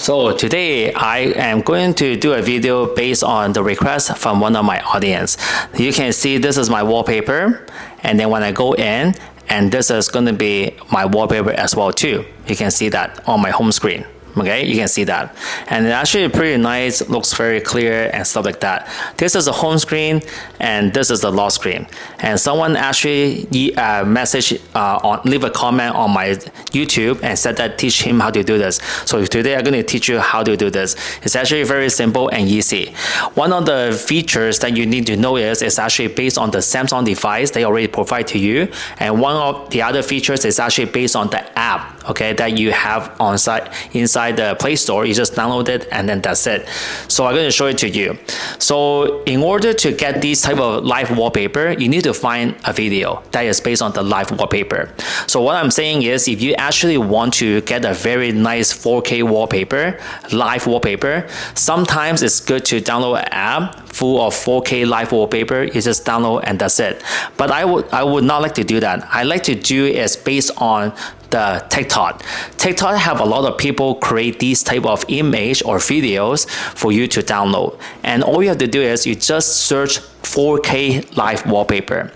So today I am going to do a video based on the request from one of my audience. You can see this is my wallpaper, and then when I go in, and this is going to be my wallpaper as well too. You can see that on my home screen. Okay, you can see that, and it's actually pretty nice, looks very clear and stuff like that. This is the home screen and this is the lock screen, and someone actually leave a comment on my YouTube and said that teach him how to do this. So today I'm going to teach you how to do this. It's actually very simple and easy. One of the features that you need to know is it's actually based on the Samsung device they already provide to you, and one of the other features is actually based on the app, okay, that you have on site inside the Play Store. You just download it and then that's it. So I'm going to show it to you. So in order to get this type of live wallpaper, you need to find a video that is based on the live wallpaper. So what I'm saying is, if you actually want to get a very nice 4K wallpaper, live wallpaper, sometimes it's good to download an app full of 4K live wallpaper. You just download and that's it. But I would not like to do that. I like to do is based on the TikTok. TikTok have a lot of people create these type of image or videos for you to download. And all you have to do is you just search 4K live wallpaper.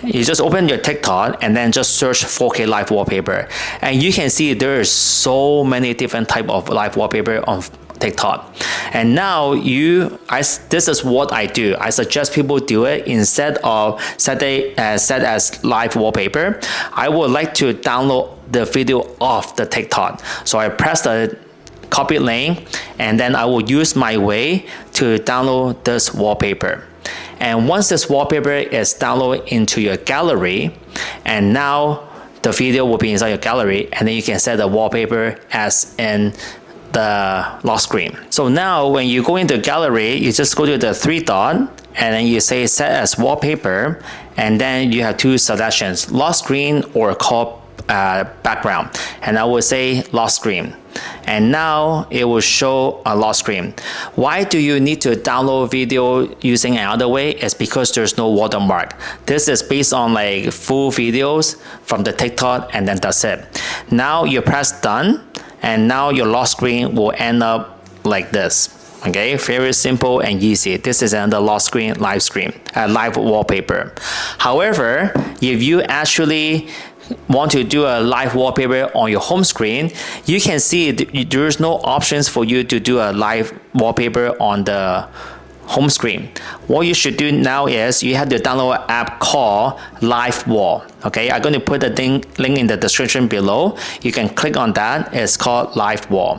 You just open your TikTok and then just search 4K live wallpaper. And you can see there is so many different type of live wallpaper on TikTok. And now this is what I do. I suggest people do it instead of set as live wallpaper. I would like to download the video off the TikTok. So I press the copy link and then I will use my way to download this wallpaper. And once this wallpaper is downloaded into your gallery, and now the video will be inside your gallery, and then you can set the wallpaper as in the lock screen. So now when you go into gallery, you just go to the three dot and then you say set as wallpaper, and then you have two selections, lock screen or call background, and I will say lock screen, and now it will show a lock screen. Why do you need to download video using another way? It's because there's no watermark. This is based on like full videos from the TikTok, and then that's it. Now you press done, and now your lock screen will end up like this. Okay, very simple and easy. This is another lock screen, live wallpaper. However, if you actually want to do a live wallpaper on your home screen, you can see there's no options for you to do a live wallpaper on the home screen. What you should do now is you have to download an app called Live Wall. Okay, I'm going to put the link in the description below. You can click on that. It's called Live Wall.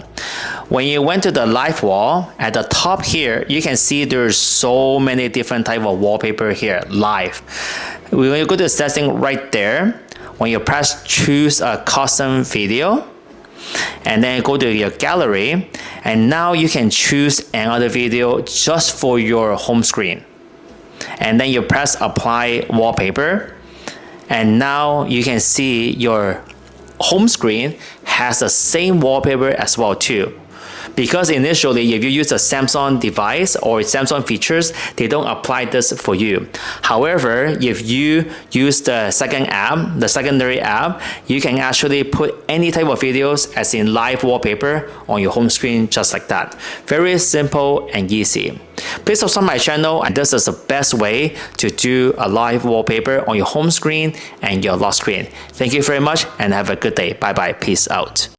When you went to the Live Wall, at the top here, you can see there's so many different type of wallpaper here, live. When you go to setting right there, when you press choose a custom video, and then go to your gallery, and now you can choose another video just for your home screen, and then you press apply wallpaper, and now you can see your home screen has the same wallpaper as well too. Because initially, if you use a Samsung device or Samsung features, they don't apply this for you. However, if you use the secondary app, you can actually put any type of videos as in live wallpaper on your home screen just like that. Very simple and easy. Please subscribe my channel, and this is the best way to do a live wallpaper on your home screen and your lock screen. Thank you very much and have a good day. Bye bye. Peace out.